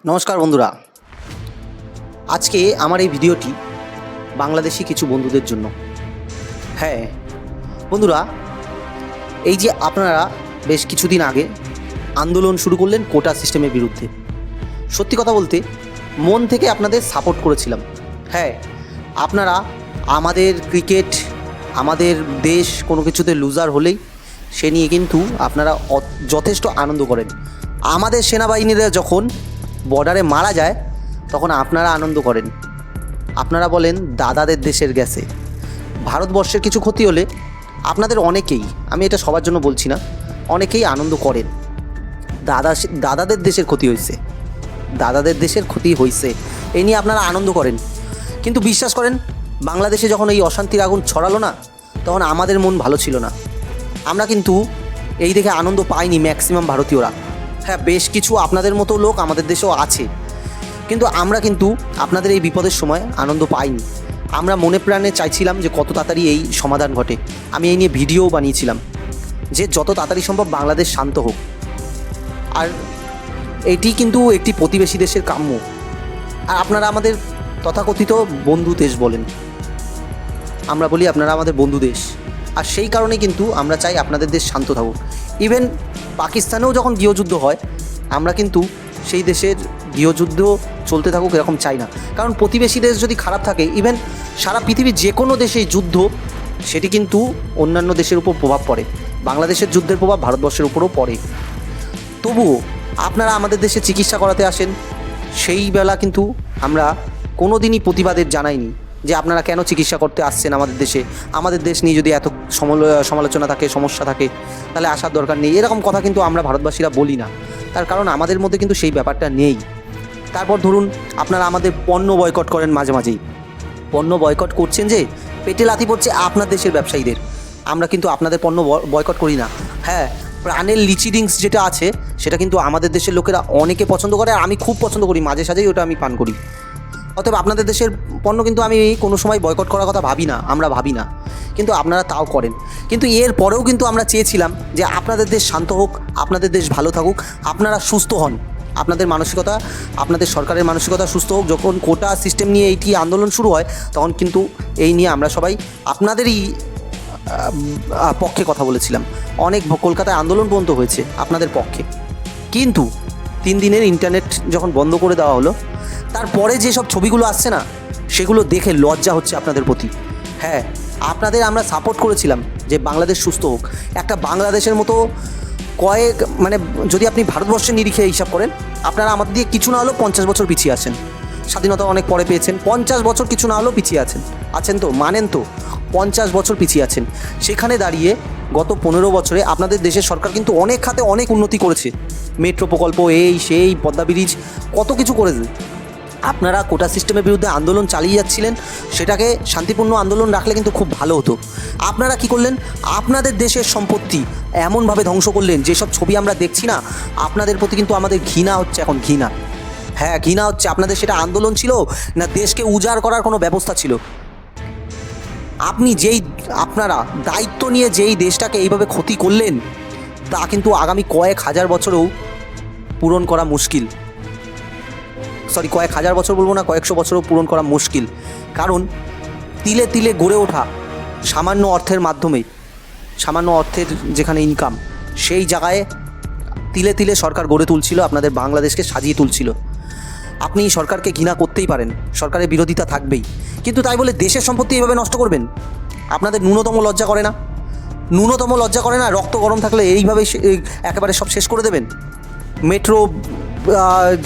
নমস্কার বন্ধুরা, আজকে আমার এই ভিডিওটি বাংলাদেশি কিছু বন্ধুদের জন্য। হ্যাঁ বন্ধুরা, এই যে আপনারা বেশ কিছুদিন আগে আন্দোলন শুরু করলেন কোটা সিস্টেমের বিরুদ্ধে, সত্যি কথা বলতে মন থেকে আপনাদের সাপোর্ট করেছিলাম। হ্যাঁ, আপনারা আমাদের ক্রিকেট, আমাদের দেশ কোনো কিছুতে লুজার হলেই সে নিয়ে কিন্তু আপনারা যথেষ্ট আনন্দ করেন। আমাদের সেনাবাহিনীরা যখন বর্ডারে মারা যায় তখন আপনারা আনন্দ করেন। আপনারা বলেন দাদাদের দেশের গেছে। ভারতবর্ষের কিছু ক্ষতি হলে আপনাদের অনেকেই, আমি এটা সবার জন্য বলছি না, অনেকেই আনন্দ করেন দাদাদের দেশের ক্ষতি হয়েছে, দাদাদের দেশের ক্ষতি হয়েছে এই নিয়ে আপনারা আনন্দ করেন। কিন্তু বিশ্বাস করেন, বাংলাদেশে যখন এই অশান্তির আগুন ছড়ালো না, তখন আমাদের মন ভালো ছিল না। আমরা কিন্তু এই দেখে আনন্দ পাইনি ম্যাক্সিমাম ভারতীয়রা। হ্যাঁ, বেশ কিছু আপনাদের মতো লোক আমাদের দেশেও আছে, কিন্তু আমরা কিন্তু আপনাদের এই বিপদের সময় আনন্দ পাইনি। আমরা মনে প্রাণে চাইছিলাম যে কত তাড়াতাড়ি এই সমাধান ঘটে। আমি এই নিয়ে ভিডিও বানিয়েছিলাম যে যত তাড়াতাড়ি সম্ভব বাংলাদেশ শান্ত হোক। আর এটি কিন্তু একটি প্রতিবেশী দেশের কাম্য। আর আপনারা আমাদের তথাকথিত বন্ধু দেশ বলেন, আমরা বলি আপনারা আমাদের বন্ধু দেশ। আর সেই কারণে কিন্তু আমরা চাই আপনাদের দেশ শান্ত থাকুক। ইভেন পাকিস্তানেও যখন গৃহযুদ্ধ হয়, আমরা কিন্তু সেই দেশের গৃহযুদ্ধ চলতে থাকুক এরকম চাই না। কারণ প্রতিবেশী দেশ যদি খারাপ থাকে, ইভেন সারা পৃথিবীর যে কোনো দেশেই যুদ্ধ, সেটি কিন্তু অন্যান্য দেশের উপর প্রভাব পড়ে। বাংলাদেশের যুদ্ধের প্রভাব ভারতবর্ষের উপরও পড়ে। তবুও আপনারা আমাদের দেশে চিকিৎসা করাতে আসেন, সেই বেলা কিন্তু আমরা কোনো দিনই প্রতিবাদের জানাইনি যে আপনারা কেন চিকিৎসা করতে আসছেন আমাদের দেশে। আমাদের দেশ নিয়ে যদি এত সমালোচনা থাকে, সমস্যা থাকে, তাহলে আসার দরকার নেই, এরকম কথা কিন্তু আমরা ভারতবাসীরা বলি না। তার কারণ আমাদের মধ্যে কিন্তু সেই ব্যাপারটা নেই। তারপর ধরুন, আপনারা আমাদের পণ্য বয়কট করেন মাঝে মাঝেই। পণ্য বয়কট করছেন যে পেটে লাথি পড়ছে আপনার দেশের ব্যবসায়ীদের। আমরা কিন্তু আপনাদের পণ্য বয়কট করি না। হ্যাঁ, প্রাণের লিচি ড্রিঙ্কস যেটা আছে সেটা কিন্তু আমাদের দেশের লোকেরা অনেকে পছন্দ করে, আর আমি খুব পছন্দ করি, মাঝে সাঝেই ওটা আমি পান করি। অতএব আপনাদের দেশের পণ্য কিন্তু আমি কোনো সময় বয়কট করার কথা ভাবি না, আমরা ভাবি না, কিন্তু আপনারা তাও করেন। কিন্তু এর পরেও কিন্তু আমরা চেয়েছিলাম যে আপনাদের দেশ শান্ত হোক, আপনাদের দেশ ভালো থাকুক, আপনারা সুস্থ হন, আপনাদের মানসিকতা, আপনাদের সরকারের মানসিকতা সুস্থ হোক। যখন কোটা সিস্টেম নিয়ে এইটি আন্দোলন শুরু হয়, তখন কিন্তু এই নিয়ে আমরা সবাই আপনাদেরই পক্ষে কথা বলেছিলাম। অনেক কলকাতায় আন্দোলন পর্যন্ত হয়েছে আপনাদের পক্ষে। কিন্তু 3 দিনের ইন্টারনেট যখন বন্ধ করে দেওয়া হলো, তারপরে যেসব ছবিগুলো আসছে না, সেগুলো দেখে লজ্জা হচ্ছে আপনাদের প্রতি। হ্যাঁ, আপনাদের আমরা সাপোর্ট করেছিলাম যে বাংলাদেশ সুস্থ হোক। একটা বাংলাদেশের মতো যদি আপনি ভারতবর্ষের নিরিখে হিসাব করেন, আপনারা আমাদের দিয়ে কিছু না হলেও 50 বছর পিছিয়ে আছেন। স্বাধীনতা অনেক পরে পেয়েছেন, 50 বছর কিছু না হলেও পিছিয়ে আছেন তো মানেন তো, 50 বছর পিছিয়ে আছেন। সেখানে দাঁড়িয়ে গত 15 বছরে আপনাদের দেশের সরকার কিন্তু অনেক খাতে অনেক উন্নতি করেছে। মেট্রো প্রকল্প, এই সেই, পদ্মা ব্রিজ, কত কিছু করেছে। আপনারা কোটা সিস্টেমের বিরুদ্ধে আন্দোলন চালিয়ে যাচ্ছিলেন, সেটাকে শান্তিপূর্ণ আন্দোলন রাখলে কিন্তু খুব ভালো হতো। আপনারা কি করলেন? আপনাদের দেশের সম্পত্তি এমনভাবে ধ্বংস করলেন, যেসব ছবি আমরা দেখছি না, আপনাদের প্রতি কিন্তু আমাদের ঘৃণা হচ্ছে এখন, ঘৃণা। হ্যাঁ, ঘৃণা হচ্ছে। আপনাদের সেটা আন্দোলন ছিল না দেশকে উজাড় করার কোনো ব্যবস্থা ছিল? আপনারা দায়িত্ব নিয়ে যেই দেশটাকে এইভাবে ক্ষতি করলেন, তা কিন্তু আগামী কয়েক হাজার বছরেও পূরণ করা মুশকিল। কয়েক হাজার বছর বলবো না, কয়েকশো বছরও পূরণ করা মুশকিল। কারণ তিলে তিলে গড়ে ওঠা সামান্য অর্থের মাধ্যমে, সামান্য অর্থের যেখানে ইনকাম, সেই জায়গায় তিলে তিলে সরকার গড়ে তুলছিল, আপনাদের বাংলাদেশকে সাজিয়ে তুলছিল। আপনি সরকারকে ঘৃণা করতেই পারেন, সরকারের বিরোধিতা থাকবেই, কিন্তু তাই বলে দেশের সম্পত্তি এইভাবে নষ্ট করবেন? আপনাদের ন্যূনতম লজ্জা করে না? ন্যূনতম লজ্জা করে না? রক্ত গরম থাকলে এইভাবে একেবারে সব শেষ করে দেবেন? মেট্রো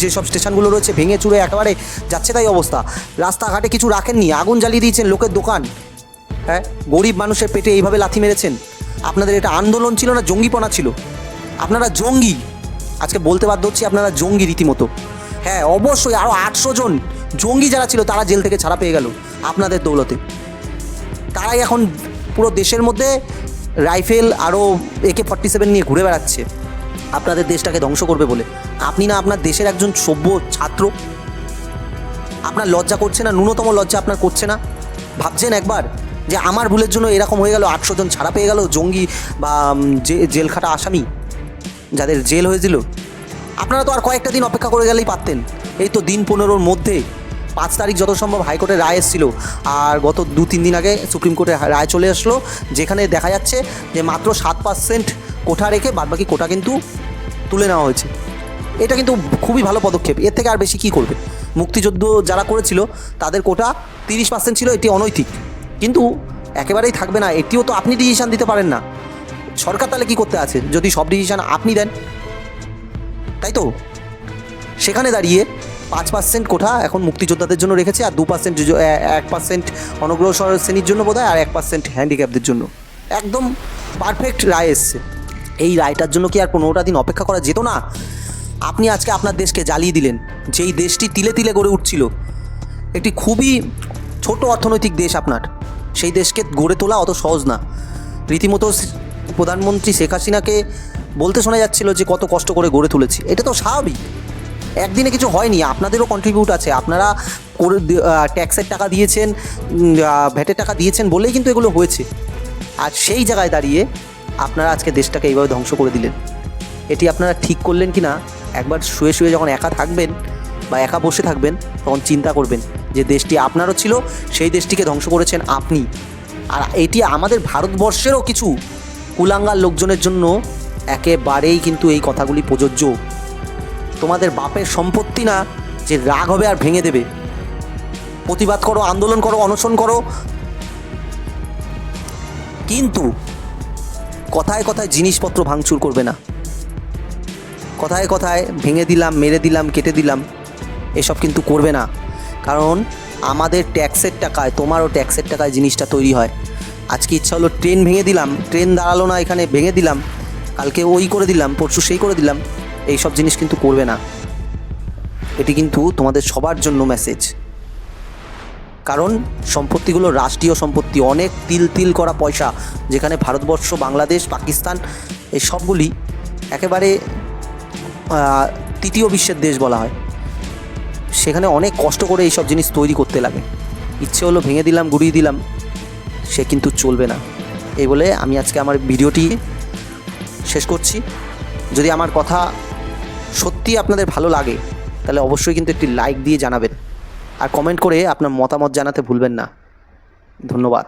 যেসব স্টেশনগুলো রয়েছে ভেঙে চুরে একেবারে যাচ্ছে তাই অবস্থা। রাস্তাঘাটে কিছু রাখেননি, আগুন জ্বালিয়ে দিয়েছেন লোকের দোকান। হ্যাঁ, গরিব মানুষের পেটে এইভাবে লাথি মেরেছেন। আপনাদের এটা আন্দোলন ছিল না জঙ্গিপনা ছিল? আপনারা জঙ্গি, আজকে বলতে বাধ্য হচ্ছি, আপনারা জঙ্গি রীতিমতো। হ্যাঁ, অবশ্যই আরও 800 জন জঙ্গি যারা ছিল তারা জেল থেকে ছাড়া পেয়ে গেল আপনাদের দৌলতে। তারাই এখন পুরো দেশের মধ্যে রাইফেল আরও AK-47 নিয়ে ঘুরে বেড়াচ্ছে আপনাদের দেশটাকে ধ্বংস করবে বলে। আপনি না আপনার দেশের একজন সভ্য ছাত্র? আপনার লজ্জা করছে না? ন্যূনতম লজ্জা আপনার করছে না? ভাবছেন একবার যে আমার ভুলের জন্য এরকম হয়ে গেল, 800 জন ছাড়া পেয়ে গেল, জঙ্গি বা জেল খাটা আসামি যাদের জেল হয়েছিল? আপনারা তো আর কয়েকটা দিন অপেক্ষা করে গেলেই পারতেন। এই তো দিন 15-র মধ্যে 5 তারিখ যত সম্ভব হাইকোর্টের রায় এসেছিল, আর গত 2-3 দিন আগে সুপ্রিম কোর্টের রায় চলে আসলো, যেখানে দেখা যাচ্ছে যে মাত্র 7% কোটা রেখে বাদবাকি কোটা কিন্তু তুলে নেওয়া হয়েছে। এটা কিন্তু খুবই ভালো পদক্ষেপ। এর থেকে আর বেশি কী করবে? মুক্তিযুদ্ধ যারা করেছিল তাদের কোটা 30% ছিল, এটি অনৈতিক, কিন্তু একেবারেই থাকবে না। এটিও তো আপনি ডিসিশান দিতে পারেন না। সরকার তাহলে কী করতে আছে যদি সব ডিসিশান আপনি দেন, তাই তো? সেখানে দাঁড়িয়ে 5% কোটা এখন মুক্তিযোদ্ধাদের জন্য রেখেছে, আর 2% 1% অনগ্রসর শ্রেণীর জন্য বোধহয়, আর 1% হ্যান্ডিক্যাপদের জন্য। একদম পারফেক্ট রায় এসছে। এই রায়টার জন্য কি আর 15টা দিন অপেক্ষা করা যেত না? আপনি আজকে আপনার দেশকে জ্বালিয়ে দিলেন, যেই দেশটি তিলে তিলে গড়ে উঠছিল, একটি খুবই ছোট অর্থনৈতিক দেশ আপনার, সেই দেশকে গড়ে তোলা অত সহজ না। রীতিমতো প্রধানমন্ত্রী শেখ হাসিনাকে বলতে শোনা যাচ্ছিল যে কত কষ্ট করে গড়ে তুলেছি। এটা তো স্বাভাবিক, একদিনে কিছু হয়নি, আপনাদেরও কন্ট্রিবিউট আছে। আপনারা করে ট্যাক্সের টাকা দিয়েছেন, ভ্যাটের টাকা দিয়েছেন বলেই কিন্তু এগুলো হয়েছে। আর সেই জায়গায় দাঁড়িয়ে আপনারা আজকে দেশটাকে এইভাবে ধ্বংস করে দিলেন। এটি আপনারা ঠিক করলেন কি না একবার শুয়ে শুয়ে যখন একা থাকবেন বা একা বসে থাকবেন, তখন চিন্তা করবেন যে দেশটি আপনারও ছিল, সেই দেশটিকে ধ্বংস করেছেন আপনি। আর এটি আমাদের ভারতবর্ষেরও কিছু কুলাঙ্গার লোকজনের জন্য একেবারেই কিন্তু এই কথাগুলি প্রযোজ্য। তোমাদের বাপের সম্পত্তি না যে রাগ হবে আর ভেঙে দেবে। প্রতিবাদ করো, আন্দোলন করো, অনশন করো, কিন্তু কথায় কথায় জিনিসপত্র ভাঙচুর করবে না। কথায় কথায় ভেঙে দিলাম, মেরে দিলাম, কেটে দিলাম, এসব কিন্তু করবে না। কারণ আমাদের ট্যাক্সের টাকায়, তোমারও ট্যাক্সের টাকায় জিনিসটা তৈরি হয়। আজকে ইচ্ছা হলো ট্রেন ভেঙে দিলাম, ট্রেন দাঁড়ালো না এখানে, ভেঙে দিলাম, কালকে ওই করে দিলাম, পরশু সেই করে দিলাম। এইসব জিনিস কিন্তু করবে না। এটি কিন্তু তোমাদের সবার জন্য মেসেজ। কারণ সম্পত্তিগুলো রাষ্ট্রীয় সম্পত্তি, অনেক তিল তিল করা পয়সা, যেখানে ভারতবর্ষ, বাংলাদেশ, পাকিস্তান এই সবগুলি একেবারে তৃতীয় বিশ্বের দেশ বলা হয়। সেখানে অনেক কষ্ট করে এইসব জিনিস তৈরি করতে লাগে। ইচ্ছে হলো ভেঙে দিলাম, গুড়িয়ে দিলাম, সে কিন্তু চলবে না। এই বলে আমি আজকে আমার ভিডিওটি শেষ করছি। যদি আমার কথা সত্যি আপনাদের ভালো লাগে তাহলে অবশ্যই কিন্তু একটি লাইক দিয়ে জানাবেন, আর কমেন্ট করে আপনার মতামত জানাতে ভুলবেন না। ধন্যবাদ।